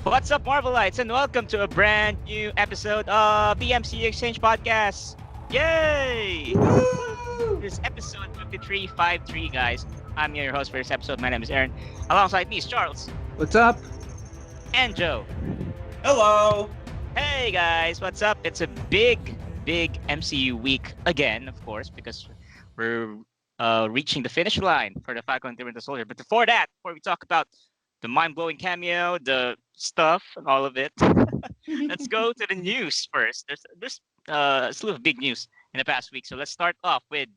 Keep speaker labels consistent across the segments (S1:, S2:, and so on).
S1: What's up, Marvelites, and welcome to a brand new episode of the MCUExchange podcast. Yay!
S2: Woo!
S1: This is episode 5353, guys. I'm your host for this episode. My name is Aaron. Alongside me is Charles
S3: What's up?
S1: and Joe.
S2: Hello.
S1: Hey, guys, what's up? It's a big MCU week again, of course, because we're reaching the finish line for the Falcon and the Winter Soldier. But before we talk about the mind-blowing cameo, the stuff, and all of it, let's go to the news first. There's a slew of big news in the past week. So let's start off with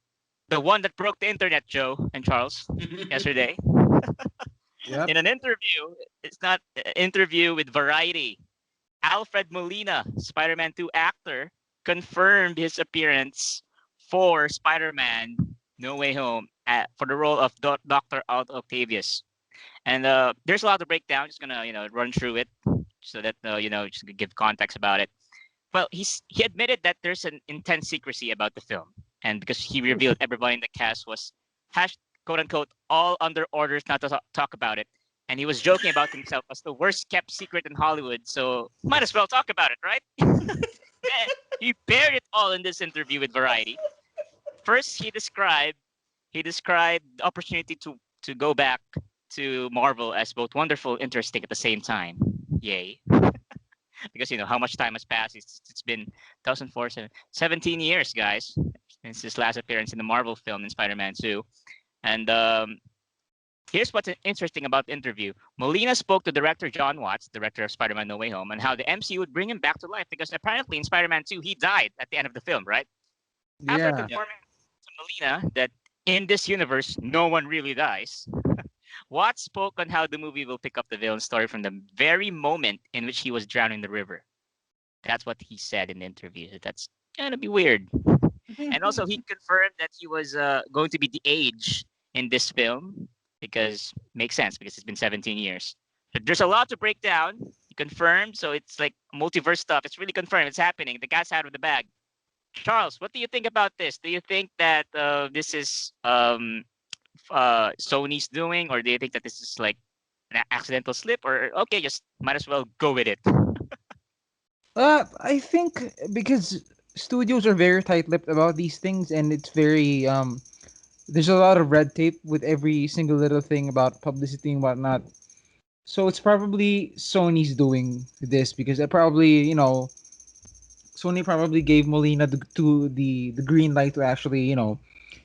S1: the one that broke the internet, Joe and Charles, yesterday.
S3: Yep.
S1: In an interview, it's not an interview with Variety. Alfred Molina, Spider-Man 2 actor, confirmed his appearance for Spider-Man No Way Home for the role of Dr. Octavius. And there's a lot to break down. Just gonna run through it so that just to give context about it. Well, he admitted that there's an intense secrecy about the film, and because he revealed everybody in the cast was quote unquote all under orders not to talk about it, and he was joking about himself as the worst kept secret in Hollywood. So might as well talk about it, right? And he bared it all in this interview with Variety. First, he described the opportunity to go back to Marvel as both wonderful and interesting at the same time. Yay. Because how much time has passed. It's been 2004, 17 years, guys, since his last appearance in the Marvel film in Spider-Man 2. And here's what's interesting about the interview. Molina spoke to director John Watts, director of Spider-Man No Way Home, and how the MCU would bring him back to life because apparently in Spider-Man 2, he died at the end of the film, right? After
S3: Yeah.
S1: confirming to Molina that in this universe, no one really dies, Watts spoke on how the movie will pick up the villain's story from the very moment in which he was drowned in the river. That's what he said in the interview. That's gonna be weird. And also, he confirmed that he was going to be the age in this film because makes sense because it's been 17 years. But there's a lot to break down. He confirmed, so it's like multiverse stuff. It's really confirmed. It's happening. The cat's out of the bag. Charles, what do you think about this? Do you think that this is Sony's doing, or do you think that this is like an accidental slip, or okay, just might as well go with it?
S3: I think because studios are very tight-lipped about these things, and it's very there's a lot of red tape with every single little thing about publicity and whatnot. So it's probably Sony's doing this because they probably Sony probably gave Molina the green light to actually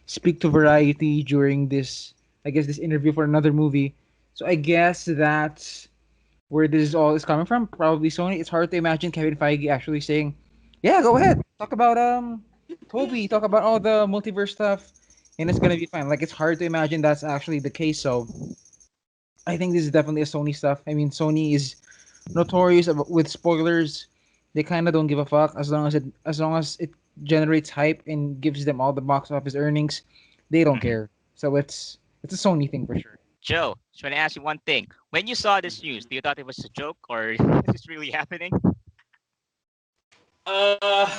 S3: speak to Variety during this, I guess, this interview for another movie. So I guess that's where this all is coming from. Probably Sony. It's hard to imagine Kevin Feige actually saying, "Yeah, go ahead, talk about Toby, talk about all the multiverse stuff, and it's gonna be fine." Like it's hard to imagine that's actually the case. So I think this is definitely a Sony stuff. I mean, Sony is notorious with spoilers. They kind of don't give a fuck as long as it generates hype and gives them all the box office earnings. They don't
S1: Mhm.
S3: care. So it's a Sony thing for sure.
S1: Joe, just want to ask you one thing. When you saw this news, do you thought it was a joke or is this really happening?
S2: Uh,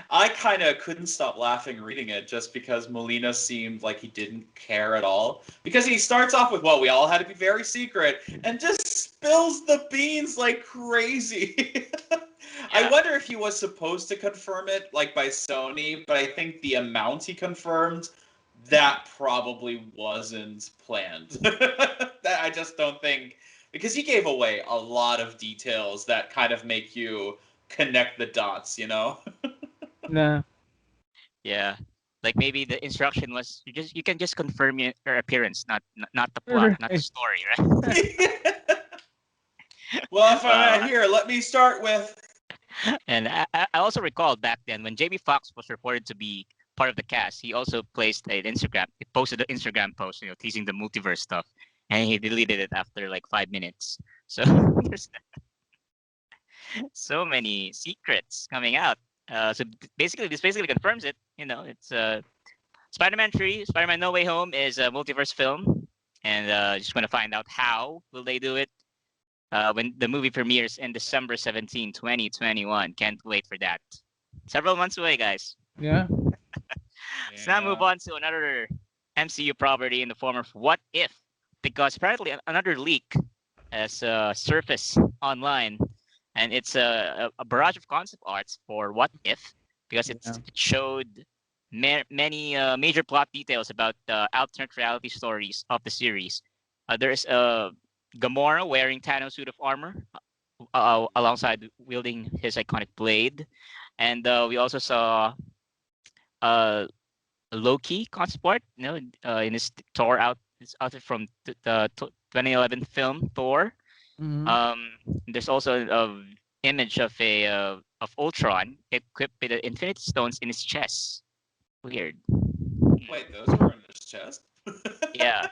S2: I kind of couldn't stop laughing reading it just because Molina seemed like he didn't care at all. Because he starts off with, well, we all had to be very secret, and just spills the beans like crazy. I
S1: Yeah.
S2: wonder if he was supposed to confirm it, like by Sony, but I think the amount he confirmed, that probably wasn't planned. That I just don't think, because he gave away a lot of details that kind of make you connect the dots.
S3: Nah.
S1: Yeah. Like maybe the instruction was you can just confirm your appearance, not the plot, not the
S3: Right.
S1: story, right?
S2: Well, if I'm
S1: Wow.
S2: at here, let me start with.
S1: And I also recall back then when Jamie Foxx was reported to be part of the cast, he also placed an Instagram. He posted an Instagram post, teasing the multiverse stuff, and he deleted it after like 5 minutes. So there's so many secrets coming out. Basically, this basically confirms it. It's Spider-Man 3, Spider-Man No Way Home is a multiverse film, and just want to find out how will they do it when the movie premieres in December 17, 2021. Can't wait for that. Several months away, guys.
S3: Yeah.
S1: Let's now move on to another MCU property in the form of What If? Because apparently another leak has surfaced online, and it's a barrage of concept arts for What If, because
S3: Yeah.
S1: it showed many major plot details about alternate reality stories of the series. There's Gamora wearing Thanos' suit of armor, alongside wielding his iconic blade, and we also saw uh, Loki concept art, in his Thor his outfit from the 2011 film Thor.
S3: Mhm.
S1: Um, there's also a image of a of Ultron equipped with the Infinity Stones in his chest. Weird.
S2: Wait, those are in his chest?
S1: Yeah,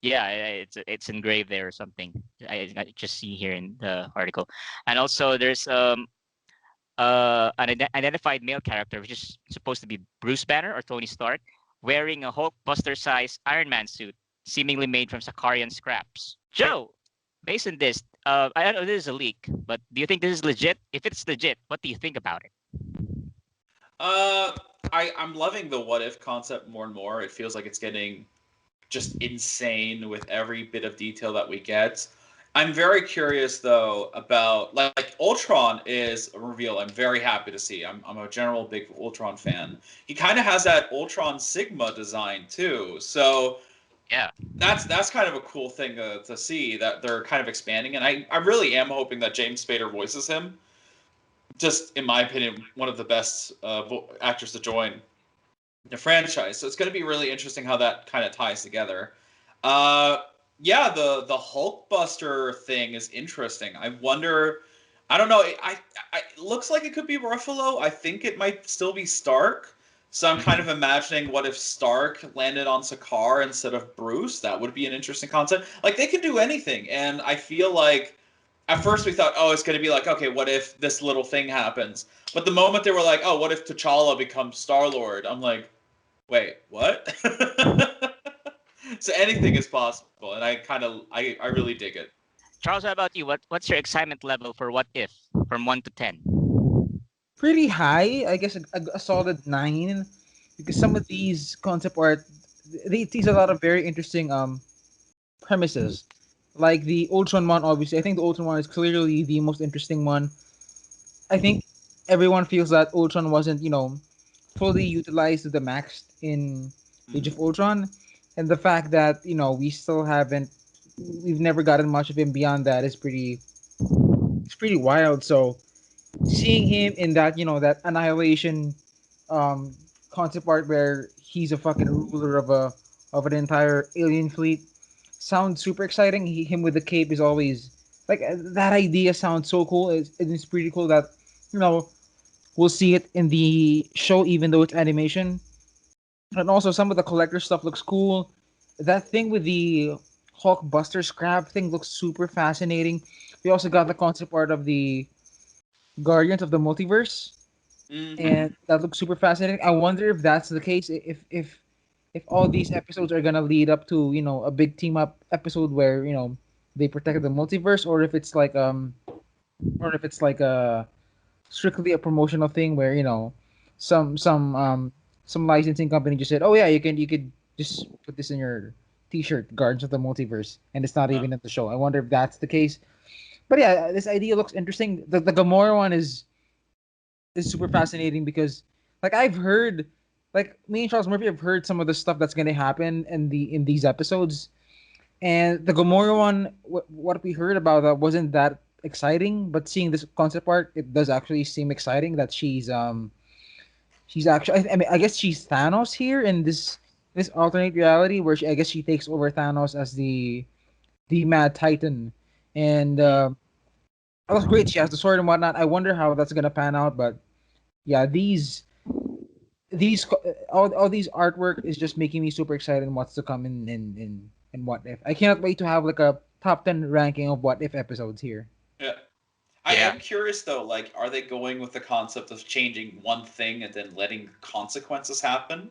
S1: yeah, it's engraved there or something. I just see here in the article, and also there's an identified male character, which is supposed to be Bruce Banner or Tony Stark, wearing a Hulkbuster-sized Iron Man suit, seemingly made from Sakarian scraps. Joe, based on this, I don't know this is a leak, but do you think this is legit? If it's legit, what do you think about it?
S2: Uh, I'm loving the what if concept more and more. It feels like it's getting just insane with every bit of detail that we get. I'm very curious though about like Ultron is a reveal I'm very happy to see. I'm a general big Ultron fan. He kind of has that Ultron Sigma design too. So
S1: Yeah,
S2: that's kind of a cool thing to see that they're kind of expanding, and I really am hoping that James Spader voices him. Just in my opinion, one of the best actors to join the franchise. So it's going to be really interesting how that kind of ties together. Uh, yeah, the Hulkbuster thing is interesting. I wonder. I don't know. It looks like it could be Ruffalo. I think it might still be Stark. So I'm kind of imagining what if Stark landed on Sakaar instead of Bruce. That would be an interesting concept. Like they can do anything, and I feel like at first we thought, oh, it's going to be like, okay, what if this little thing happens? But the moment they were like, oh, what if T'Challa becomes Star Lord? I'm like, wait, what? So anything is possible, and I really dig it.
S1: Charles, how about you? What's your excitement level for What If from 1 to 10?
S3: Pretty high, I guess a solid 9, because some of these concept art they tease a lot of very interesting premises. Like the Ultron one, obviously, I think the Ultron one is clearly the most interesting one. I think everyone feels that Ultron wasn't, fully utilized to the max in Age of Ultron, and the fact that we've never gotten much of him beyond that is it's pretty wild. So seeing him in that, that annihilation um concept art where he's a fucking ruler of an entire alien fleet sounds super exciting. Him with the cape is always like that idea sounds so cool. It's pretty cool that you know we'll see it in the show even though it's animation. And also some of the collector stuff looks cool. That thing with the Hulk Buster scrap thing looks super fascinating. We also got the concept art of the Guardians of the Multiverse,
S2: Mm-hmm.
S3: and that looks super fascinating. I wonder if that's the case. If all these episodes are gonna lead up to a big team up episode where they protect the multiverse, or if it's like a strictly a promotional thing where some some um some licensing company just said, oh yeah, you could just put this in your T-shirt, Guardians of the Multiverse, and it's not even at the show. I wonder if that's the case. But yeah, this idea looks interesting. The Gamora one is super fascinating because like I've heard like me and Charles Murphy have heard some of the stuff that's gonna happen in these episodes, and the Gamora one, what we heard about that wasn't that exciting, but seeing this concept art, it does actually seem exciting that she's actually I mean I guess she's Thanos here in this alternate reality where I guess she takes over Thanos as the Mad Titan, and that was great. She has the sword and whatnot. I wonder how that's gonna pan out, but yeah, all these artwork is just making me super excited in what's to come in What If. I cannot wait to have like a top 10 ranking of What If episodes here.
S2: Yeah. I
S1: Yeah,
S2: am curious though, like, are they going with the concept of changing one thing and then letting consequences happen?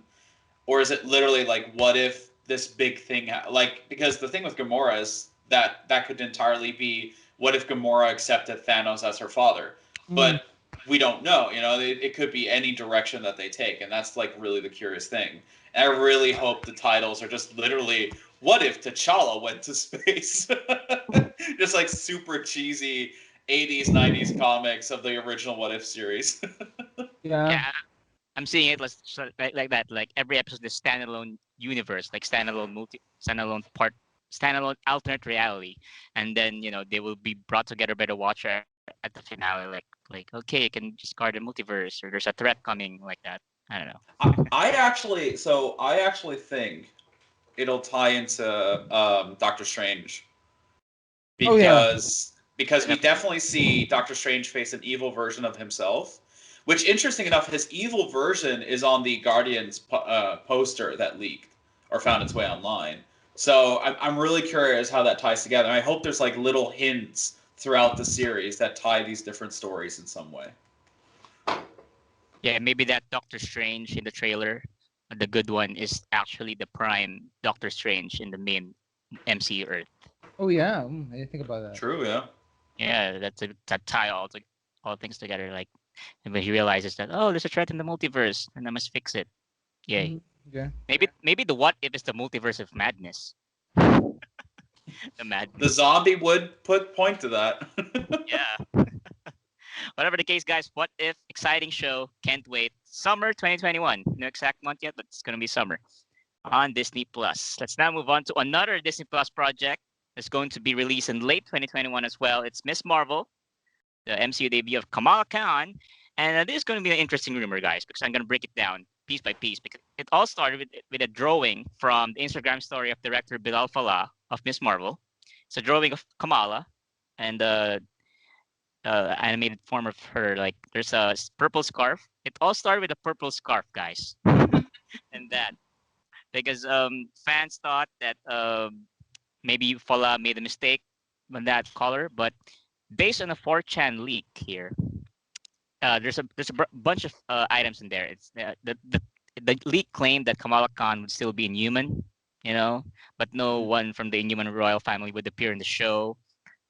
S2: Or is it literally like, what if this big thing, like, because the thing with Gamora is that could entirely be, what if Gamora accepted Thanos as her father?
S3: Mm.
S2: But we don't know, it could be any direction that they take, and that's like really the curious thing. And I really hope the titles are just literally, what if T'Challa went to space? Just like super cheesy 80s, 90s comics of the original What If series.
S3: Yeah.
S1: Yeah, I'm seeing it like that. Like every episode is standalone universe, like standalone alternate reality, and then they will be brought together by the Watcher at the finale. Like okay, you can discard the multiverse, or there's a threat coming, like that. I don't know.
S2: I actually think it'll tie into Doctor Strange
S3: Oh yeah.
S2: because we definitely see Doctor Strange face an evil version of himself. Which, interesting enough, his evil version is on the Guardians poster that leaked or found its way online. So I'm really curious how that ties together. And I hope there's like little hints throughout the series that tie these different stories in some way.
S1: Yeah, maybe that Doctor Strange in the trailer, the good one, is actually the prime Doctor Strange in the main MCU Earth.
S3: Oh yeah. I didn't think about that.
S2: True, yeah.
S1: Yeah, that tie all things together. Like, and when he realizes that, oh, there's a threat in the multiverse, and I must fix it. Yay.
S3: Okay.
S1: Maybe the what if is the multiverse of madness. The
S2: The
S1: madness.
S2: zombie would point to that.
S1: Yeah. Whatever the case, guys, what if exciting show. Can't wait. Summer 2021. No exact month yet, but it's gonna be summer on Disney Plus. Let's now move on to another Disney Plus project that's going to be released in late 2021 as well. It's Miss Marvel, the MCU debut of Kamala Khan. And this is going to be an interesting rumor, guys, because I'm going to break it down piece by piece. Because it all started with a drawing from the Instagram story of director Bilal Fallah of Miss Marvel. It's a drawing of Kamala and the animated form of her. Like, there's a purple scarf. It all started with a purple scarf, guys. And that. Because fans thought that maybe Fallah made a mistake on that color. But based on a 4chan leak here, there's a bunch of items in there. It's the leak claimed that Kamala Khan would still be Inhuman, but no one from the Inhuman royal family would appear in the show,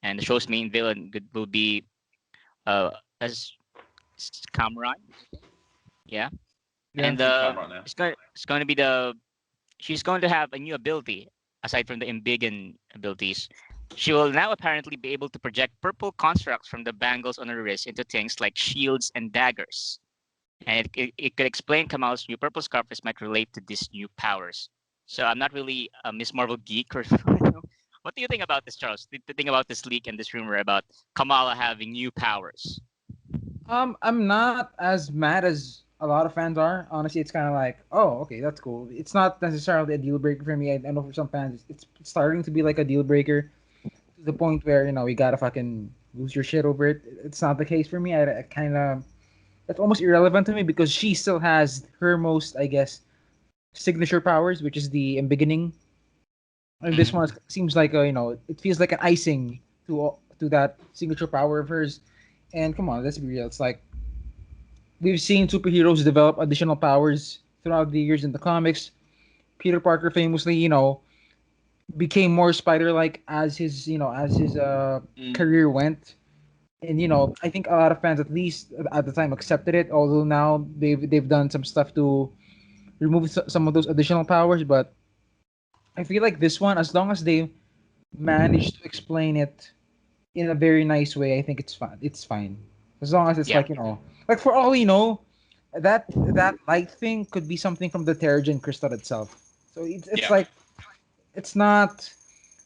S1: and the show's main villain will be uh as Cameron, yeah,
S3: Yeah.
S1: and
S2: Cameron, yeah.
S1: it's going to be she's going to have a new ability aside from the embiggen abilities. She will now apparently be able to project purple constructs from the bangles on her wrist into things like shields and daggers. And it could explain Kamal's new purple scarf might relate to these new powers. So I'm not really a Miss Marvel geek or what do you think about this, Charles? The thing about this leak and this rumor about Kamala having new powers.
S3: I'm not as mad as a lot of fans are. Honestly, it's kind of like, oh, okay, that's cool. It's not necessarily a deal breaker for me. I know for some fans, it's starting to be like a deal breaker to the point where you gotta fucking lose your shit over it. It's not the case for me. I kind of that's almost irrelevant to me because she still has her most, I guess, signature powers, which is the beginning. And this one seems like it feels like an icing to that signature power of hers. And come on, let's be real. It's like we've seen superheroes develop additional powers throughout the years in the comics. Peter Parker famously, became more spider-like as his career went. And I think a lot of fans, at least at the time, accepted it. Although now they've done some stuff to remove some of those additional powers, but I feel like this one, as long as they manage to explain it in a very nice way, I think it's fine. It's fine as long as it's
S1: Yeah,
S3: like for all we know, that light thing could be something from the Terrigen crystal itself. So it's
S2: Yeah.
S3: like it's not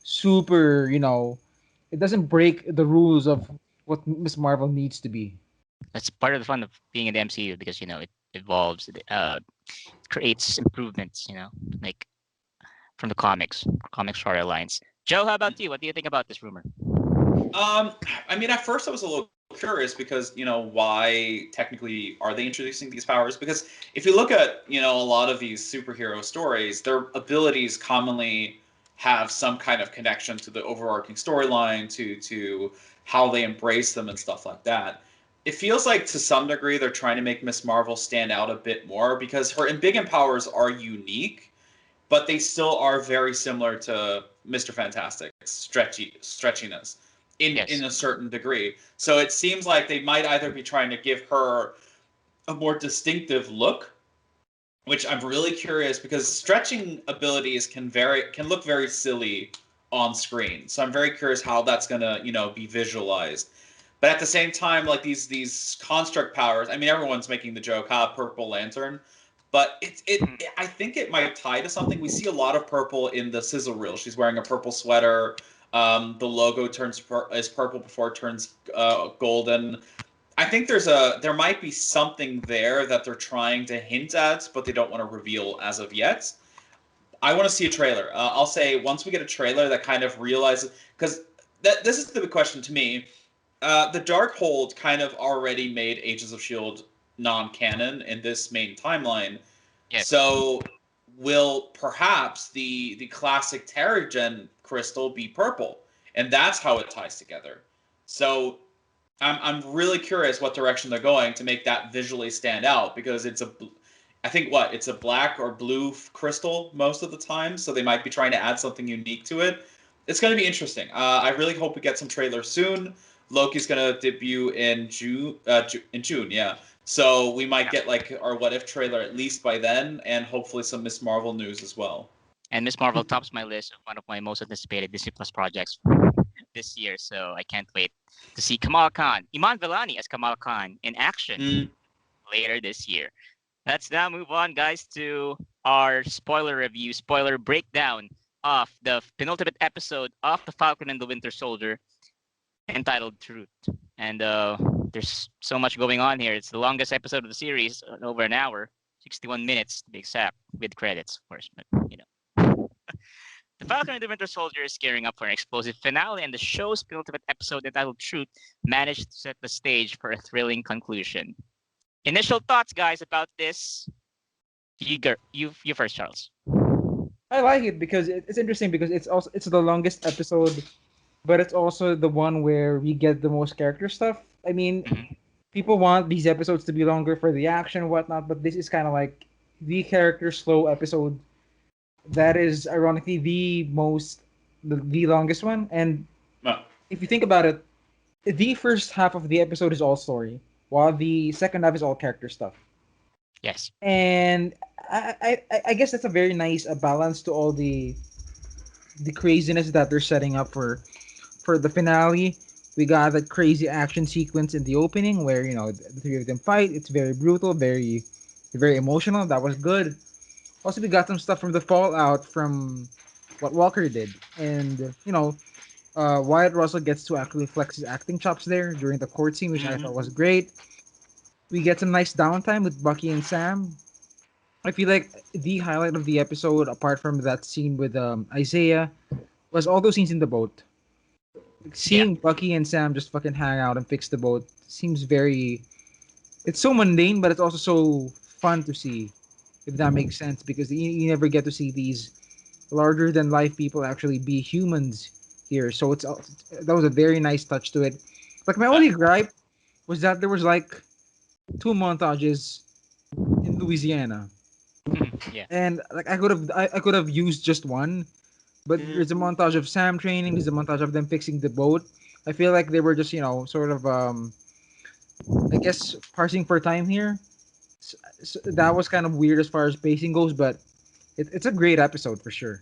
S3: super. It doesn't break the rules of what Miss Marvel needs to be.
S1: that's part of the fun of being in the MCU because it evolves, it creates improvements, like from the comic storylines. Joe, how about you? What do you think about this rumor?
S2: I mean, at first I was a little curious because why technically are they introducing these powers? Because if you look at a lot of these superhero stories, their abilities commonly have some kind of connection to the overarching storyline, to how they embrace them and stuff like that. It feels like to some degree they're trying to make Miss Marvel stand out a bit more because her embiggen powers are unique, but they still are very similar to Mr. Fantastic's stretchiness in
S1: Yes.
S2: a certain degree. So it seems like they might either be trying to give her a more distinctive look, which I'm really curious because stretching abilities can look very silly on screen. So I'm very curious how that's gonna, be visualized. But at the same time, like these construct powers, I mean, everyone's making the joke, Purple Lantern, but I think it might tie to something. We see a lot of purple in the sizzle reel. She's wearing a purple sweater. The logo is purple before it turns golden. I think there might be something there that they're trying to hint at, but they don't want to reveal as of yet. I want to see a trailer. I'll say once we get a trailer that kind of realizes, because this is the big question to me. The Darkhold kind of already made Agents of S.H.I.E.L.D. non-canon in this main timeline.
S1: Yes.
S2: So will perhaps the classic Terrigen crystal be purple? And that's how it ties together. So I'm really curious what direction they're going to make that visually stand out, because it's a black or blue crystal most of the time, so they might be trying to add something unique to it. It's going to be interesting. I really hope we get some trailers soon. Loki's going to debut in June. Yeah. So we might get like our What If trailer at least by then, and hopefully some Miss Marvel news as well.
S1: And Miss Marvel tops my list of one of my most anticipated Disney Plus projects this year. So I can't wait to see Kamala Khan, Iman Vellani as Kamala Khan in action later this year. Let's now move on, guys, to our spoiler review, spoiler breakdown of the penultimate episode of The Falcon and the Winter Soldier, entitled Truth. And there's so much going on here. It's the longest episode of the series, over an hour, 61 minutes to be exact, with credits, of course. But The Falcon and the Winter Soldier is gearing up for an explosive finale, and the show's penultimate episode, entitled Truth, managed to set the stage for a thrilling conclusion. Initial thoughts, guys, about this. You first, Charles.
S3: I like it because it's interesting because it's the longest episode, but it's also the one where we get the most character stuff. I mean, people want these episodes to be longer for the action and whatnot, but this is kind of like the character slow episode. That is ironically the longest one. And if you think about it, the first half of the episode is all story, while the second half is all character stuff.
S1: Yes.
S3: And I guess that's a very nice balance to all the craziness that they're setting up for the finale. We got that crazy action sequence in the opening where the three of them fight. It's very brutal, very emotional. That was good. Also, we got some stuff from the fallout from what Walker did, and Wyatt Russell gets to actually flex his acting chops there during the court scene, which I thought was great. We get some nice downtime with Bucky and Sam. I feel like the highlight of the episode, apart from that scene with Isaiah, was all those scenes in the boat. Seeing Bucky and Sam just fucking hang out and fix the boat seems very. It's so mundane, but it's also so fun to see, if that makes sense, because you never get to see these larger than life people actually be humans here. So that was a very nice touch to it. Like my only gripe was that there was like 2 montages in Louisiana.
S1: Yeah.
S3: And like I could have used just one, but there's a montage of Sam training, there's a montage of them fixing the boat. I feel like they were just, sort of I guess parsing for time here. So that was kind of weird as far as pacing goes, but it's a great episode for sure.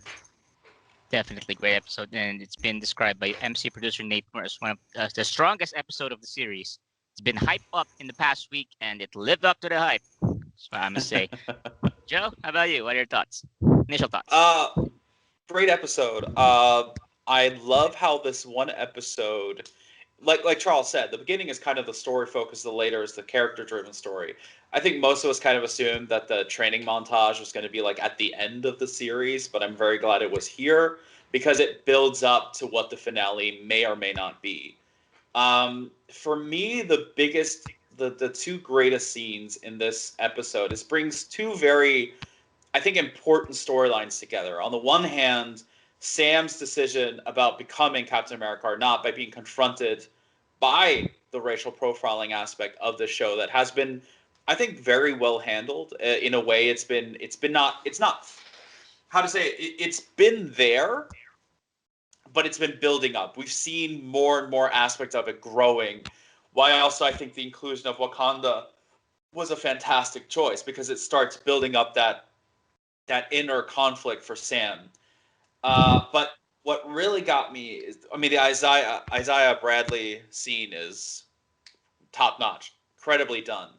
S1: Definitely great episode, and it's been described by MC producer Nate Moore as one of the strongest episode of the series. It's been hyped up in the past week, and it lived up to the hype. That's what I must say. Joe, how about you? What are your thoughts? Initial thoughts.
S2: Great episode. I love how this one episode, like Charles said, the beginning is kind of the story focus, the later is the character driven story. I think most of us kind of assumed that the training montage was going to be like at the end of the series, but I'm very glad it was here because it builds up to what the finale may or may not be. For me, the two greatest scenes in this episode brings two very, I think, important storylines together. On the one hand, Sam's decision about becoming Captain America or not by being confronted by the racial profiling aspect of the show that has been, I think, very well handled. In a way, it's not how to say it, it's been there, but it's been building up. We've seen more and more aspects of it growing. Why also I think the inclusion of Wakanda was a fantastic choice because it starts building up that inner conflict for Sam. But what really got me is, I mean, the Isaiah Bradley scene is top notch, incredibly done.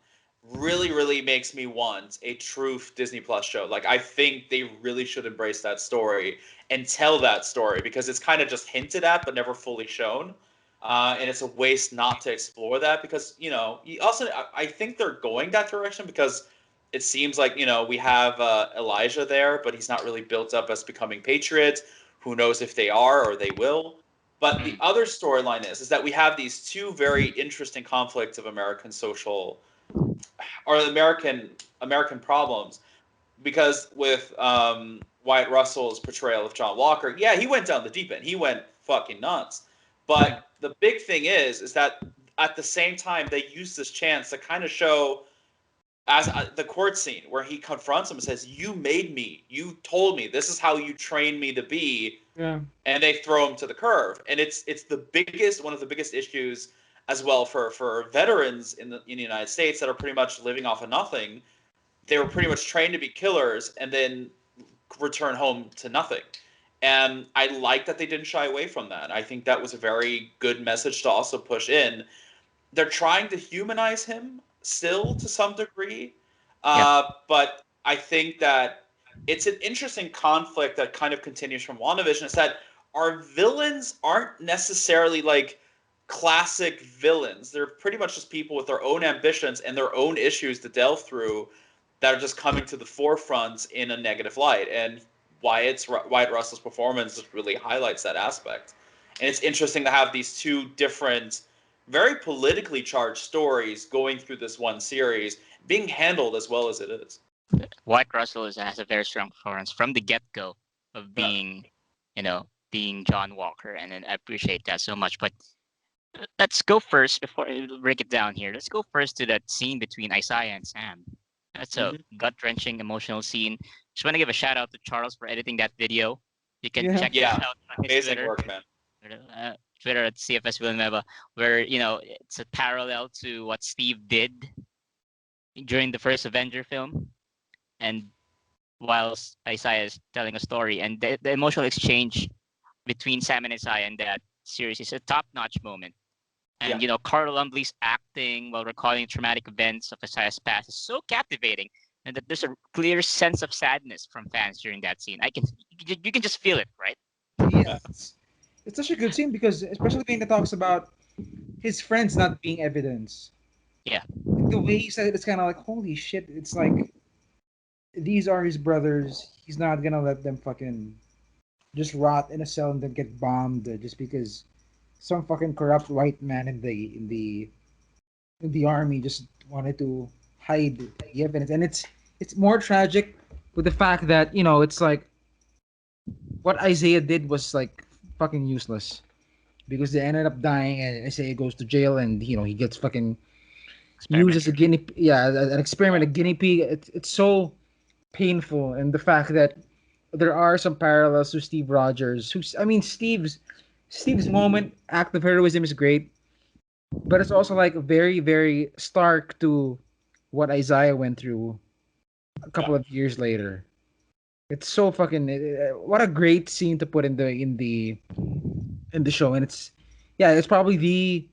S2: Really, really makes me want a true Disney Plus show. Like, I think they really should embrace that story and tell that story, because it's kind of just hinted at but never fully shown. And it's a waste not to explore that, because, you know, also, I think they're going that direction, because it seems like, you know, we have Elijah there, but he's not really built up as becoming Patriot. Who knows if they are or they will. But the other storyline is that we have these two very interesting conflicts of American social, or American problems, because with Wyatt Russell's portrayal of John Walker, yeah, he went down the deep end. He went fucking nuts. But the big thing is that at the same time they use this chance to kind of show, as the court scene where he confronts him and says, "You made me. You told me this is how you trained me to be."
S3: Yeah.
S2: And they throw him to the curve. And it's one of the biggest issues as well for veterans in the United States that are pretty much living off of nothing. They were pretty much trained to be killers and then return home to nothing. And I like that they didn't shy away from that. I think that was a very good message to also push in. They're trying to humanize him still to some degree, but I think that it's an interesting conflict that kind of continues from WandaVision. Is that our villains aren't necessarily like classic villains. They're pretty much just people with their own ambitions and their own issues to delve through that are just coming to the forefront in a negative light. And Wyatt Russell's performance really highlights that aspect. And it's interesting to have these two different, very politically charged stories going through this one series, being handled as well as it is.
S1: Wyatt Russell has a very strong performance from the get go of being, being John Walker, and then I appreciate that so much. But let's go first before I break it down here. Let's go first to that scene between Isaiah and Sam. That's a gut wrenching emotional scene. Just want to give a shout out to Charles for editing that video. You can check that out on his
S2: Amazing
S1: Twitter.
S2: work, man.
S1: Twitter at CFS Villanueva, where it's a parallel to what Steve did during the first Avenger film, and whilst Isaiah is telling a story, and the emotional exchange between Sam and Isaiah in that series is a top-notch moment. And Carl Lumbly's acting while recalling traumatic events of Isaiah's past is so captivating, and that there's a clear sense of sadness from fans during that scene. You can just feel it, right?
S3: Yeah, it's such a good scene because, especially when it talks about his friends not being evidence.
S1: Yeah.
S3: The way he said it, it's kind of like, holy shit! It's like these are his brothers. He's not gonna let them fucking just rot in a cell and then get bombed just because some fucking corrupt white man in the army just wanted to hide the evidence. And it's more tragic with the fact that it's like what Isaiah did was like fucking useless because they ended up dying, and Isaiah goes to jail, and he gets fucking used as a guinea, an experiment, a guinea pig. It's so painful, and the fact that there are some parallels to Steve Rogers. Steve's moment, act of heroism is great, but it's also like very, very stark to what Isaiah went through a couple of years later. It's so fucking what a great scene to put in the show, and it's probably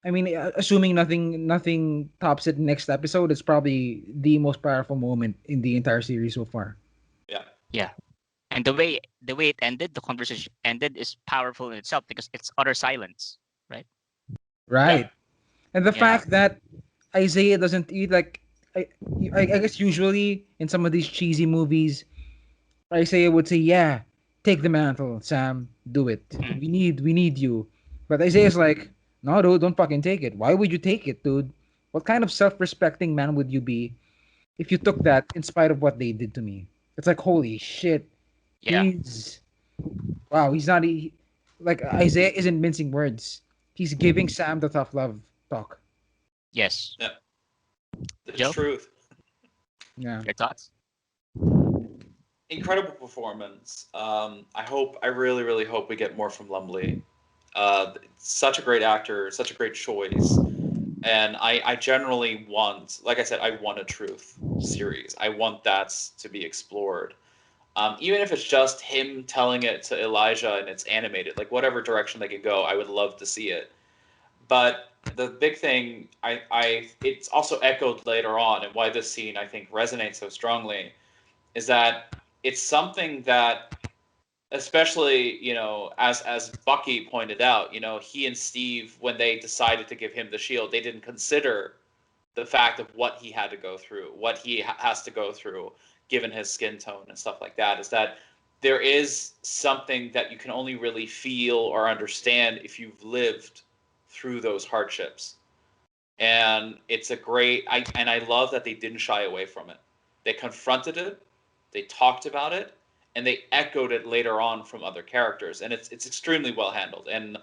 S3: assuming nothing tops it next episode, it's probably the most powerful moment in the entire series so far.
S1: Yeah. And the way it ended, the conversation ended, is powerful in itself because it's utter silence, right?
S3: Right. And the fact that Isaiah doesn't eat like I guess usually in some of these cheesy movies, Isaiah would say, "Yeah, take the mantle, Sam. Do it. We need you." But Isaiah's like, "No, dude, don't fucking take it. Why would you take it, dude? What kind of self-respecting man would you be if you took that in spite of what they did to me?" It's like, holy shit.
S1: Yeah.
S3: He's not like Isaiah isn't mincing words. He's giving Sam the tough love talk.
S1: Yes.
S2: Yeah. The
S1: Joe?
S2: truth.
S3: Yeah.
S1: Your thoughts?
S2: Incredible performance. I really, really hope we get more from Lumbly. Such a great actor, such a great choice. And I generally want, like I said, I want a truth series. I want that to be explored. Even if it's just him telling it to Elijah and it's animated, like whatever direction they could go, I would love to see it. But the big thing, it's also echoed later on, and why this scene I think resonates so strongly, is that it's something that, especially as Bucky pointed out, he and Steve, when they decided to give him the shield, they didn't consider the fact of what he had to go through, what he has to go through, given his skin tone and stuff like that. Is that there is something that you can only really feel or understand if you've lived through those hardships. And it's a great, and I love that they didn't shy away from it. They confronted it, they talked about it, and they echoed it later on from other characters, and it's extremely well handled. And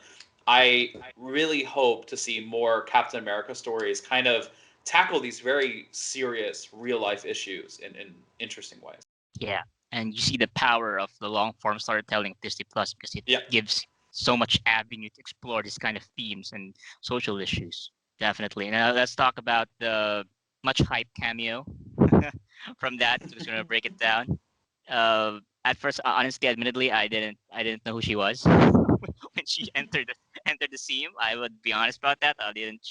S2: I really hope to see more Captain America stories kind of tackle these very serious real life issues in interesting ways.
S1: Yeah, and you see the power of the long form storytelling of Disney Plus, because it
S2: Yeah.
S1: gives so much avenue to explore these kind of themes and social issues. Definitely. Now let's talk about the much hyped cameo from that. So we're just gonna break it down. At first, honestly, admittedly, I didn't know who she was when she entered the scene. I would be honest about that. I didn't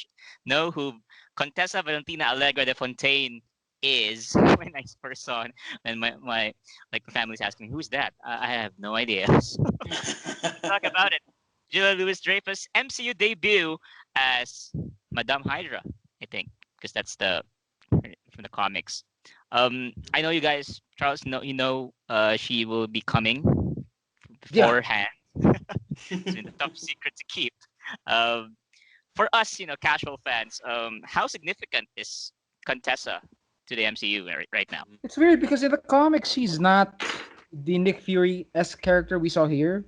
S1: know who Contessa Valentina Allegra de Fontaine is when I first saw it. And my like the family's asking me, who's that? I have no idea. So talk about it. Julia Louis Dreyfus MCU debut as Madame Hydra, I think, because that's the from the comics. I know you guys, Charles, she will be coming
S3: Yeah.
S1: beforehand. It's been a tough secret to keep. Um, for us, casual fans, how significant is Contessa to the MCU right now?
S3: It's weird because in the comics she's not the Nick Fury esque character we saw here.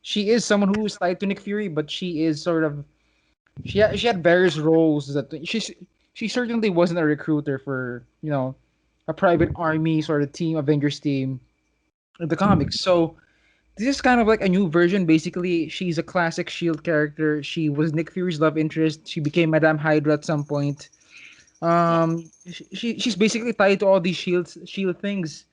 S3: She is someone who is tied to Nick Fury, but she is sort of she had various roles that she certainly wasn't a recruiter for a private army sort of team, Avengers team in the comics. So this is kind of like a new version. Basically, she's a classic Shield character. She was Nick Fury's love interest. She became Madame Hydra at some point. She's basically tied to all these shield things.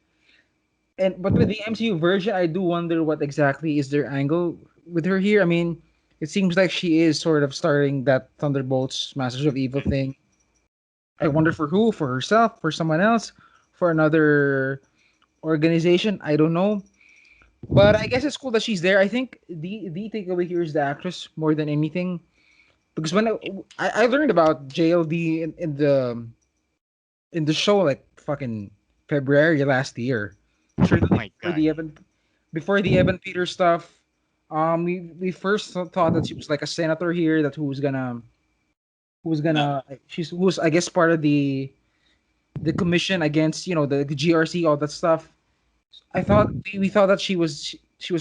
S3: And but with the MCU version, I do wonder what exactly is their angle with her here. I mean, it seems like she is sort of starting that Thunderbolts Masters of Evil thing. I wonder for who, for herself, for someone else, for another organization. I don't know. But I guess it's cool that she's there. I think the takeaway here is the actress more than anything. Because when I learned about JLD in the show like fucking February last year,
S1: Oh
S3: certainly
S1: my god.
S3: before the Evan Peters stuff, we first thought that she was like a senator here that
S2: No.
S3: who's I guess part of the commission against the GRC, all that stuff. I thought we thought that she was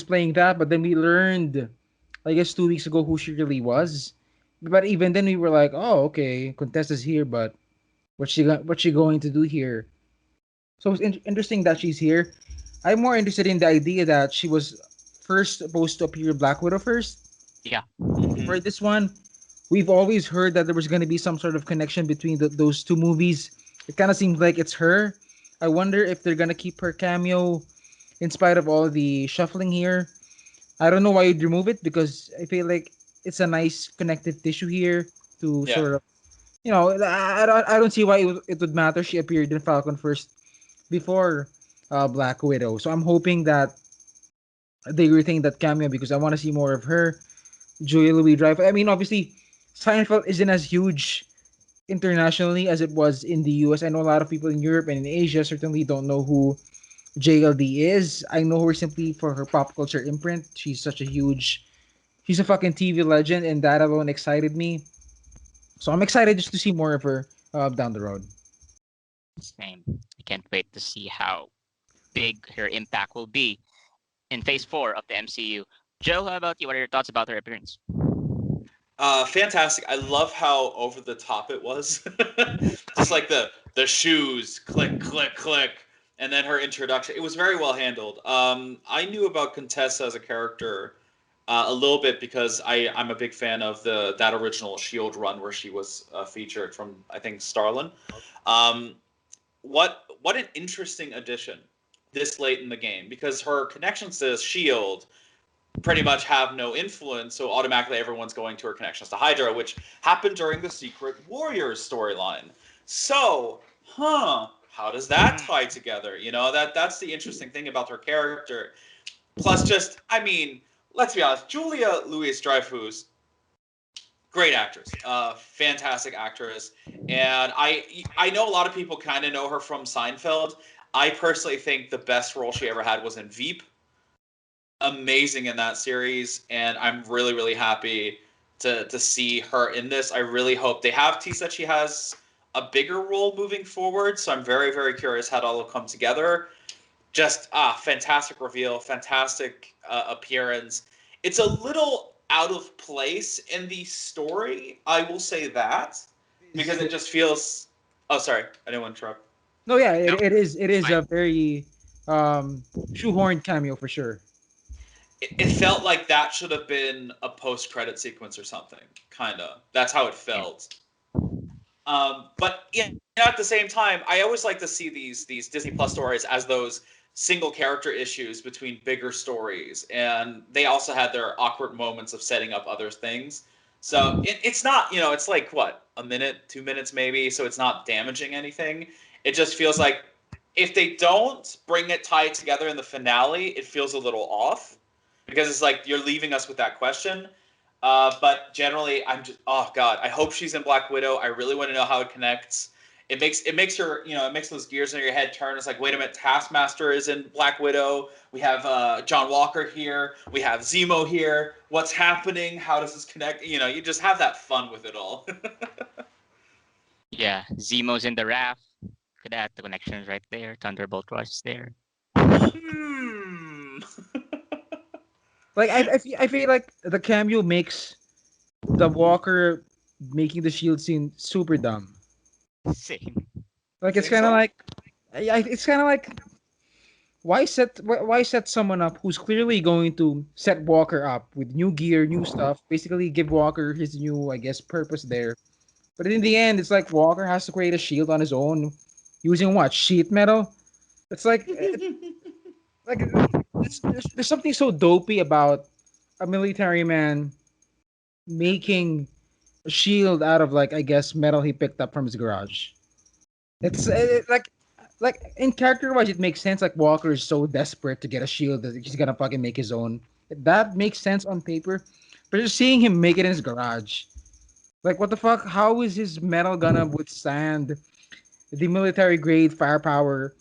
S3: playing that, but then we learned I guess 2 weeks ago who she really was. But even then we were like, oh okay, Contessa's here, but what's she going to do here? So it's interesting that she's here. I'm more interested in the idea that she was first supposed to appear Black Widow first.
S1: Yeah.
S3: For this one, we've always heard that there was going to be some sort of connection between those two movies. It kind of seems like it's her. I wonder if they're going to keep her cameo in spite of all the shuffling here. I don't know why you'd remove it because I feel like it's a nice connective tissue here to
S2: Yeah.
S3: sort of, I don't see why it would matter she appeared in Falcon first before Black Widow. So I'm hoping that they retain that cameo because I want to see more of her. Julia Louis Dreyfus. I mean, obviously, Seinfeld isn't as huge internationally as it was in the US. I know a lot of people in Europe and in Asia certainly don't know who JLD is. I know her simply for her pop culture imprint. She's a fucking TV legend, and that alone excited me. So I'm excited just to see more of her down the road.
S1: Same. I can't wait to see how big her impact will be in Phase 4 of the MCU. Joe, how about you? What are your thoughts about her appearance?
S2: Fantastic. I love how over the top it was. Just like the shoes, click, click, click, and then her introduction. It was very well handled. I knew about Contessa as a character a little bit because I'm a big fan of that original Shield run where she was featured from I think Starlin. Um, what an interesting addition this late in the game because her connections to Shield pretty much have no influence, so automatically everyone's going to her connections to Hydra, which happened during the Secret Warriors storyline. So, how does that tie together? You know, that's the interesting thing about her character. Plus, just, I mean, let's be honest, Julia Louis-Dreyfus, great actress, fantastic actress, and I know a lot of people kind of know her from Seinfeld. I personally think the best role she ever had was in Veep. Amazing in that series, and I'm really, really happy to see her in this. I really hope they have teased that she has a bigger role moving forward, so I'm very, very curious how that'll come together. Just fantastic reveal, fantastic appearance. It's a little out of place in the story, I will say that, because it just feels. Oh, sorry, I didn't want to interrupt.
S3: No, yeah,
S1: No,
S3: it is
S1: fine.
S3: a very shoehorned cameo for sure.
S2: It felt like that should have been a post-credit sequence or something, kind of. That's how it felt. But yeah, at the same time, I always like to see these Disney Plus stories as those single character issues between bigger stories, and they also had their awkward moments of setting up other things. So it's not, it's like what, a minute, 2 minutes maybe, so it's not damaging anything. It just feels like if they don't bring it tied together in the finale, it feels a little off because it's like you're leaving us with that question. But generally, I'm just, oh god, I hope she's in Black Widow. I really want to know how it connects. It makes your, it makes those gears in your head turn. It's like, wait a minute, Taskmaster is in Black Widow. We have John Walker here. We have Zemo here. What's happening? How does this connect? You just have that fun with it all.
S1: Yeah, Zemo's in the raft. Look at that, the connection's right there. Thunderbolt Rush is there.
S2: Hmm.
S3: Like I feel like the cameo makes the Walker making the shield scene super dumb.
S1: Same.
S3: Like
S2: You
S3: it's
S2: think
S3: kind of
S2: so?
S3: like, it's kind of like why set someone up who's clearly going to set Walker up with new gear, new stuff, basically give Walker his new, I guess, purpose there. But in the end, it's like Walker has to create a shield on his own using what, sheet metal. It's like there's something so dopey about a military man making a shield out of, like, I guess, metal he picked up from his garage. It's like in character wise, it makes sense. Like Walker is so desperate to get a shield that he's gonna fucking make his own. That makes sense on paper, but just seeing him make it in his garage, like what the fuck? How is his metal gonna withstand the military grade firepower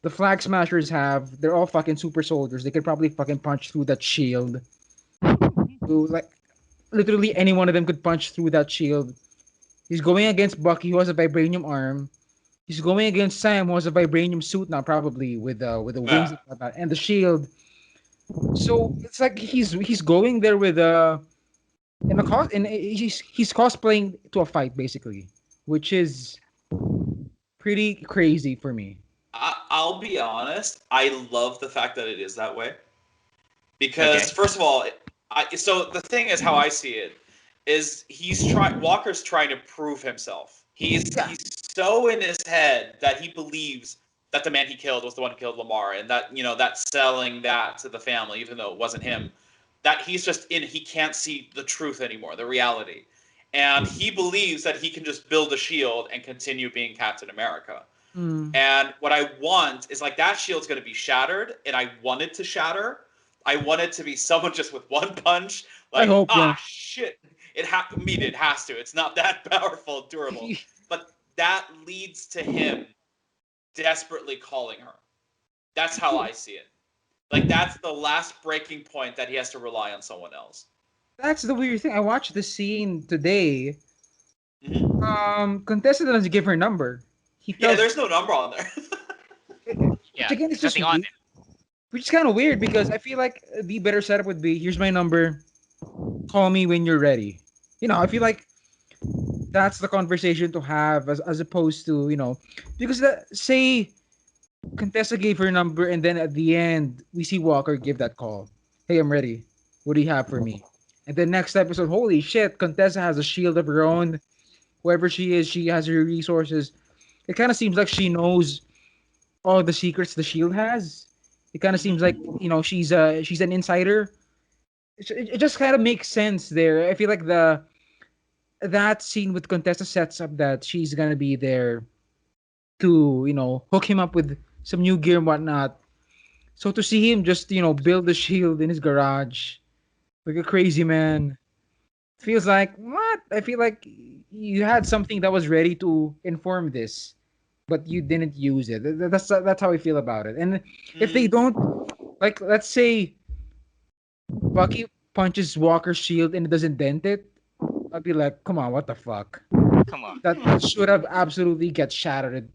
S3: the flag smashers have? They're all fucking super soldiers. They could probably fucking punch through that shield. Like literally any one of them could punch through that shield. He's going against Bucky, who has a vibranium arm. He's going against Sam, who has a vibranium suit now, probably with the wings and
S2: Yeah.
S3: whatnot, and the shield. So it's like he's going there with in a cos and he's cosplaying to a fight basically, which is pretty crazy for me.
S2: I'll be honest. I love the fact that it is that way because,
S1: Okay.
S2: first of all, so the thing is how I see it is Walker's trying to prove himself.
S3: Yeah.
S2: He's so in his head that he believes that the man he killed was the one who killed Lamar, and that that selling that to the family, even though it wasn't him, that he's just in. He can't see the truth anymore, the reality, and he believes that he can just build a shield and continue being Captain America.
S3: Mm.
S2: And what I want is like that shield's going to be shattered, and I want it to shatter. I want it to be someone just with one punch,
S3: I
S2: like
S3: hope, yeah.
S2: shit. It has to. It's not that powerful, durable, but that leads to him desperately calling her. That's how I see it. Like that's the last breaking point that he has to rely on someone else.
S3: That's the weird thing. I watched the scene today.
S2: Mm-hmm.
S3: Contestant doesn't give her number. He
S2: Yeah,
S3: tells,
S2: there's no number on there.
S3: which
S1: Yeah,
S3: again is
S1: there's
S3: just
S1: nothing on
S3: weird, which is kind of weird because I feel like the better setup would be, here's my number, call me when you're ready. I feel like that's the conversation to have, as opposed to, because say Contessa gave her number and then at the end we see Walker give that call. Hey, I'm ready. What do you have for me? And then next episode, holy shit, Contessa has a shield of her own. Whoever she is, she has her resources. It kind of seems like she knows all the secrets the shield has. It kind of seems like she's an insider. It just kind of makes sense there. I feel like the that scene with Contessa sets up that she's gonna be there to hook him up with some new gear and whatnot. So to see him just build the shield in his garage like a crazy man feels like what? I feel like you had something that was ready to inform this, but you didn't use it. That's how I feel about it. And if they don't, like, let's say Bucky punches Walker's shield and it doesn't dent it, I'd be like, come on, what the fuck?
S1: Come on.
S3: That should have absolutely get shattered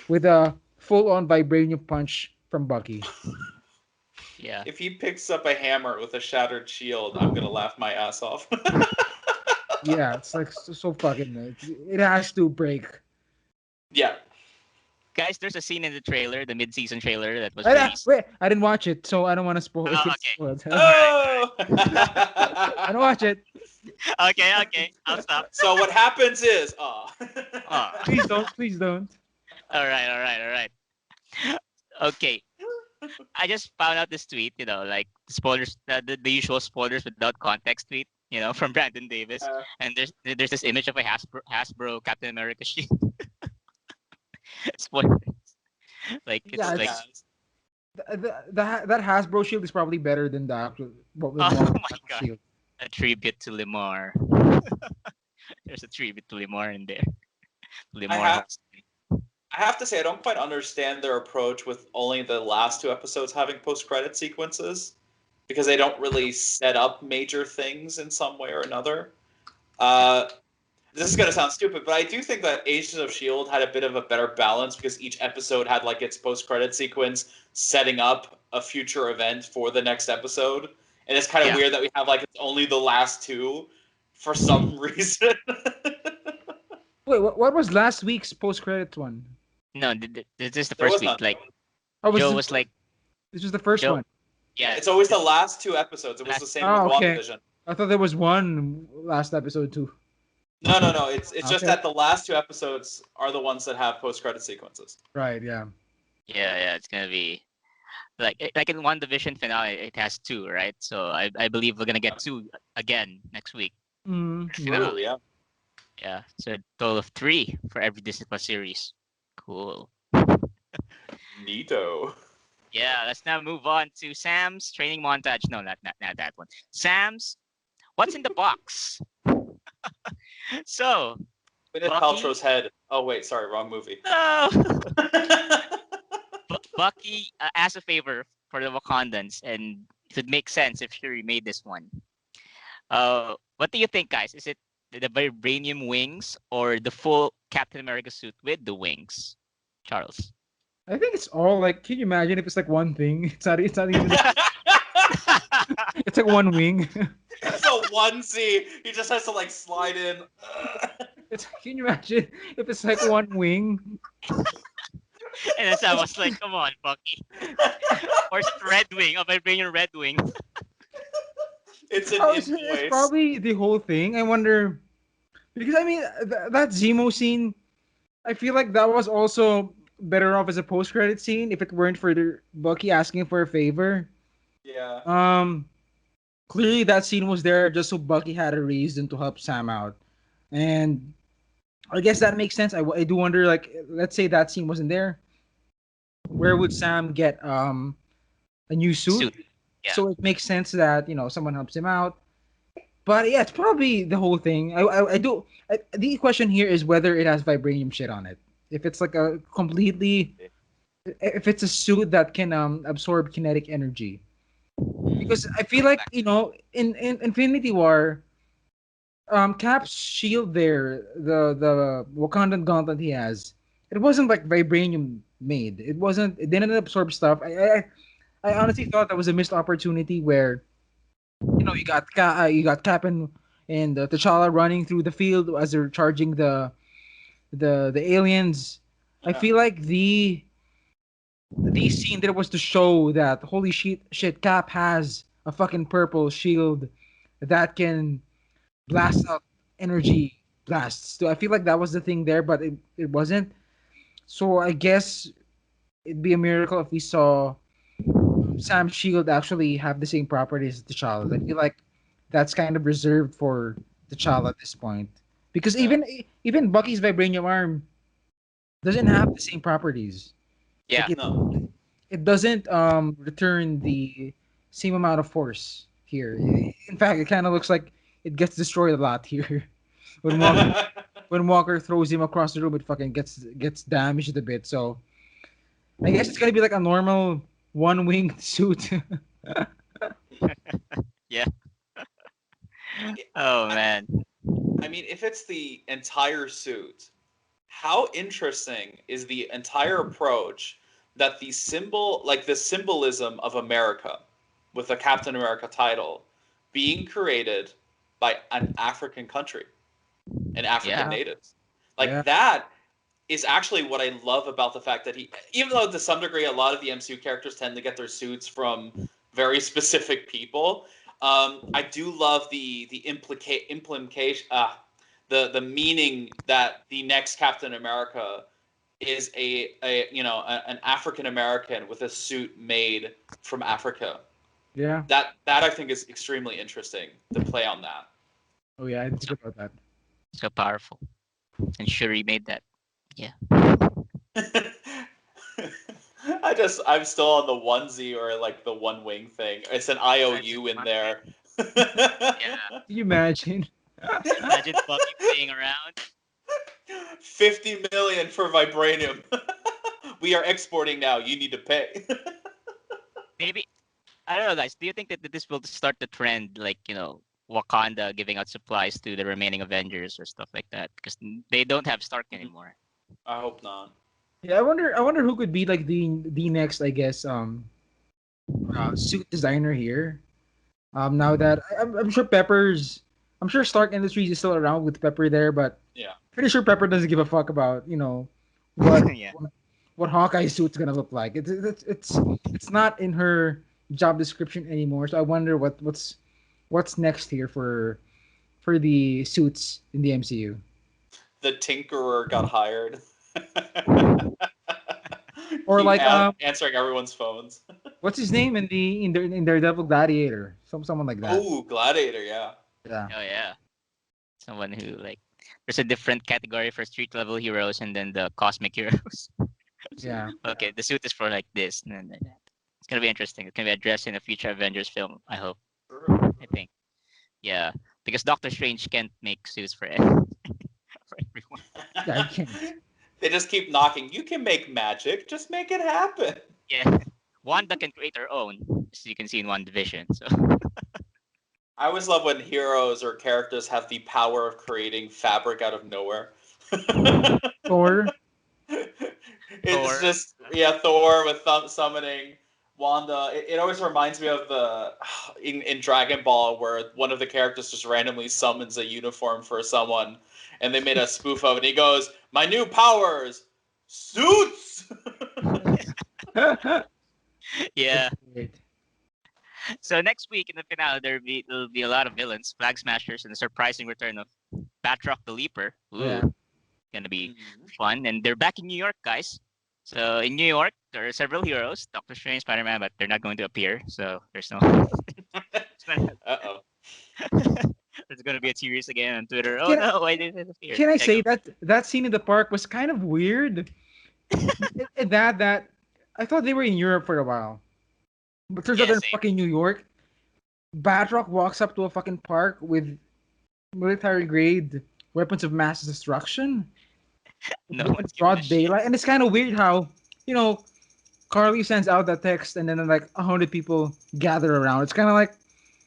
S3: with a full-on vibranium punch from Bucky.
S1: Yeah.
S2: If he picks up a hammer with a shattered shield, I'm gonna laugh my ass off.
S3: Yeah, it's like so fucking. It has to break.
S2: Yeah.
S1: Guys, there's a scene in the trailer, the mid-season trailer that was
S3: I,
S1: released.
S3: wait, I didn't watch it, so I don't want to spoil it.
S1: Oh,
S3: Get
S1: okay.
S3: spoiled.
S2: Oh!
S3: I don't watch it.
S1: Okay, I'll stop.
S2: So what happens is,
S3: Please don't. Please don't.
S1: All right. Okay, I just found out this tweet, like spoilers, the usual spoilers without context tweet, from Brandon Davis. And there's this image of a Hasbro Captain America shield. Spoilers. Like it's
S3: Yeah,
S1: like,
S3: that Hasbro shield is probably better than the actual what we
S1: oh
S3: want
S1: my god,
S3: shield.
S1: a tribute to Lemar. There's a tribute to Lemar in there. Lemar.
S2: I have to say, I don't quite understand their approach with only the last two episodes having post-credit sequences, because they don't really set up major things in some way or another. This is going to sound stupid, but I do think that Agents of S.H.I.E.L.D. had a bit of a better balance because each episode had like its post-credit sequence setting up a future event for the next episode. And it's kind of weird that we have like it's only the last two for some reason.
S3: Wait, what was last week's post-credit one?
S1: No, this is the first week. Like, Joe was like,
S3: this was the first one.
S1: Yeah,
S2: it's always the last two episodes. It was the same with WandaVision.
S3: I thought there was one last episode too.
S2: No. It's just that the last two episodes are the ones that have post-credit sequences.
S3: Right. Yeah.
S1: Yeah. It's gonna be like in WandaVision finale, it has two, right? So I believe we're gonna get two again next week.
S2: Ooh, yeah.
S1: Yeah. So a total of 3 for every Disney Plus series. Cool.
S2: Neato.
S1: Yeah. Let's now move on to Sam's training montage. No, not that one. Sam's what's in the box. So,
S2: Gwyneth Paltrow's head. Oh wait, sorry, wrong movie.
S1: No. Bucky asked a favor for the Wakandans, and it would make sense if Shuri made this one. What do you think, guys? Is it the vibranium wings or the full Captain America suit with the wings? Charles.
S3: I think it's all like. Can you imagine if it's like one thing? It's not even. It's like one wing.
S2: It's a onesie. He just has to like slide in.
S3: Can you imagine if it's like one wing?
S1: And then Sam was like, "Come on, Bucky." Or Red Wing, a vibranium Red Wing.
S2: It's an
S3: It's probably the whole thing. I wonder because I mean that Zemo scene. I feel like that was also better off as a post-credit scene if it weren't for the Bucky asking for a favor.
S2: Yeah.
S3: Clearly that scene was there just so Bucky had a reason to help Sam out, and I guess that makes sense. I do wonder, like, let's say that scene wasn't there, where would Sam get a new suit?
S1: Yeah.
S3: So it makes sense that someone helps him out. But yeah, it's probably the whole thing. The question here is whether it has vibranium shit on it. If it's like if it's a suit that can absorb kinetic energy. Because I feel like in Infinity War, Cap's shield there, the Wakandan gauntlet he has, it wasn't like vibranium made. It didn't absorb stuff. I honestly thought that was a missed opportunity where you got Cap and T'Challa running through the field as they're charging the aliens. I feel like the scene there was to show that holy shit, Cap has a fucking purple shield that can blast out energy blasts. So I feel like that was the thing there, but it wasn't. So I guess it'd be a miracle if we saw Sam's shield actually have the same properties as T'Challa. I feel like that's kind of reserved for T'Challa at this point. Because
S2: Yeah.
S3: even Bucky's vibranium arm doesn't have the same properties.
S1: Yeah.
S3: Like
S2: No.
S3: it doesn't return the same amount of force here. In fact, it kind of looks like it gets destroyed a lot here. when Walker when Walker throws him across the room, it fucking gets damaged a bit. So I guess it's gonna be like a normal one winged suit.
S1: Yeah. Oh man.
S2: I mean, if it's the entire suit, how interesting is the entire approach that the symbol, like the symbolism of America with the Captain America title being created by an African country and African
S1: Yeah.
S2: natives.
S3: Yeah.
S2: Like that is actually what I love about the fact that he, even though to some degree a lot of the MCU characters tend to get their suits from very specific people, I do love the implication, the meaning that the next Captain America is an African American with a suit made from Africa.
S3: Yeah.
S2: That I think is extremely interesting to play on that.
S3: Oh yeah, I didn't think about that.
S1: So powerful. And Shuri made that. Yeah.
S2: I'm still on the onesie or like the one wing thing. It's an IOU in there.
S1: Yeah.
S3: Can you imagine?
S1: Imagine Bucky playing around.
S2: 50 million for vibranium. We are exporting now. You need to pay.
S1: Maybe I don't know, guys. Do you think that this will start the trend, like Wakanda giving out supplies to the remaining Avengers or stuff like that? Because they don't have Stark anymore.
S2: I hope not.
S3: Yeah, I wonder who could be like the next, I guess, suit designer here. Now that I'm sure I'm sure Stark Industries is still around with Pepper there, but
S2: Yeah.
S3: pretty sure Pepper doesn't give a fuck about what
S1: Yeah.
S3: what Hawkeye's suit's gonna look like. It's not in her job description anymore. So I wonder what's next here for the suits in the MCU.
S2: The Tinkerer got hired.
S3: Or
S2: Keep
S3: like
S2: answering everyone's phones.
S3: what's his name in Daredevil Gladiator? Someone like that.
S2: Oh, Gladiator, yeah.
S3: Yeah.
S1: Oh yeah. Someone who there's a different category for street level heroes and then the cosmic heroes.
S3: Yeah.
S1: Okay, the suit is for like this and then like that. It's gonna be interesting. It's gonna be addressed in a future Avengers film, I hope. I think. Yeah. Because Doctor Strange can't make suits for for everyone.
S3: Yeah, I can't.
S2: They just keep knocking. You can make magic. Just make it happen.
S1: Yeah. Wanda can create her own, as you can see in WandaVision. So
S2: I always love when heroes or characters have the power of creating fabric out of nowhere.
S3: Thor.
S2: It's
S1: Thor.
S2: just Thor with summoning Wanda. It always reminds me of the in Dragon Ball where one of the characters just randomly summons a uniform for someone, and they made a spoof of it. And he goes, "My new powers, suits."
S1: yeah.
S3: Great.
S1: So next week in the finale there'll be a lot of villains, Flag Smashers, and the surprising return of Batroc the Leaper. Ooh,
S3: Yeah.
S1: gonna be fun. And they're back in New York, guys. So in New York, there are several heroes, Doctor Strange, Spider-Man, but they're not going to appear. So there's no.
S2: Uh-oh.
S1: There's gonna be a series again on Twitter. Oh
S3: Can I-
S1: no, why did it appear?
S3: Can I
S1: Yeah,
S3: say
S1: go.
S3: that scene in the park was kind of weird? that I thought they were in Europe for a while, but turns out
S1: Yeah,
S3: they're in
S1: same.
S3: fucking New York. Batroc walks up to a fucking park with military grade weapons of mass destruction.
S1: No
S3: in
S1: one's giving
S3: broad
S1: a shit.
S3: daylight, and it's kind of weird how Carly sends out that text, and then like 100 people gather around. It's kind of like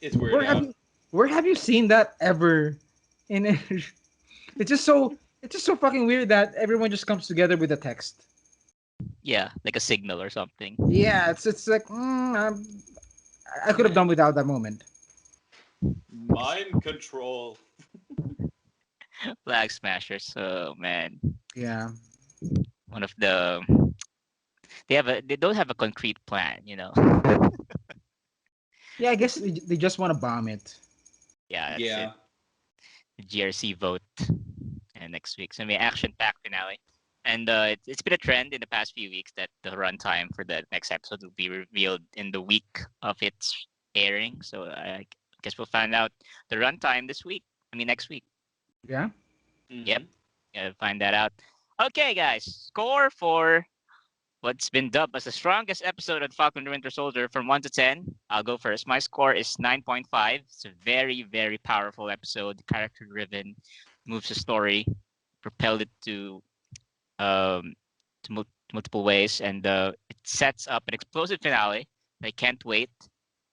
S2: It's weird.
S3: where have you seen that ever? In it's just so fucking weird that everyone just comes together with a text.
S1: Yeah, like a signal or something.
S3: Yeah, it's like I could have done without that moment.
S2: Mind control.
S1: Flag Smashers. Oh man,
S3: Yeah,
S1: one of the they don't have a concrete plan.
S3: yeah. I guess they just want to bomb it.
S1: Yeah, that's
S2: Yeah.
S1: it. The GRC vote and next week. So I mean, action-packed finale. And it's been a trend in the past few weeks that the runtime for the next episode will be revealed in the week of its airing. So I guess we'll find out the runtime this week. I mean, next week.
S3: Yeah.
S1: Yep. Gotta find that out. Okay, guys. Score for what's been dubbed as the strongest episode of Falcon and the Winter Soldier from 1 to 10. I'll go first. My score is 9.5. It's a very, very powerful episode. Character driven, moves the story, propelled it um, multiple ways, and it sets up an explosive finale. I can't wait.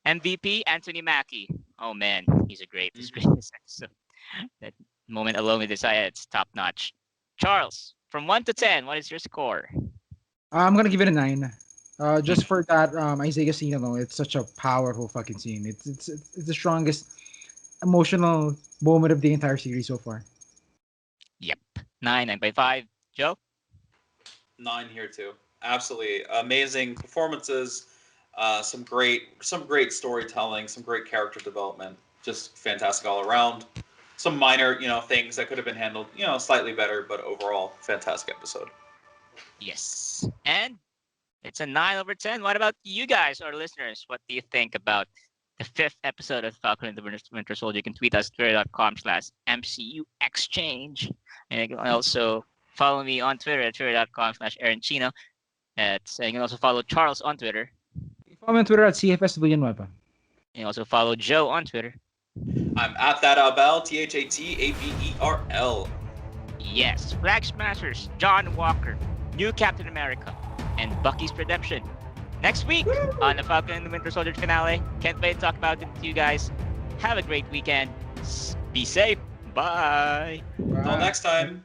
S1: MVP Anthony Mackie. Oh man, he's great this episode. That moment alone with Isaiah, it's top notch. Charles, from 1 to 10, what is your score?
S3: I'm gonna give it a 9. Just for that Isaiah scene alone, it's such a powerful fucking scene. It's the strongest emotional moment of the entire series so far.
S1: Yep, 9.5. Joe?
S2: 9 here too. Absolutely amazing performances. Some great storytelling, some great character development. Just fantastic all around. Some minor, things that could have been handled, slightly better, but overall, fantastic episode.
S1: Yes. And it's a 9 over 10. What about you guys, our listeners? What do you think about the 5th episode of Falcon and the Winter Soldier? You can tweet us twitter.com/MCUExchange. And you can also follow me on Twitter at twitter.com/AaronChino. And you can also follow Charles on Twitter.
S3: Follow me on Twitter at CFS Villanueva.
S1: And you also follow Joe on Twitter.
S2: I'm at that Abel, ThatAberl.
S1: Yes, Flag Smashers, John Walker, New Captain America, and Bucky's Redemption. Next week on the Falcon and the Winter Soldier finale. Can't wait to talk about it with you guys. Have a great weekend. Be safe. Bye.
S2: Until next time.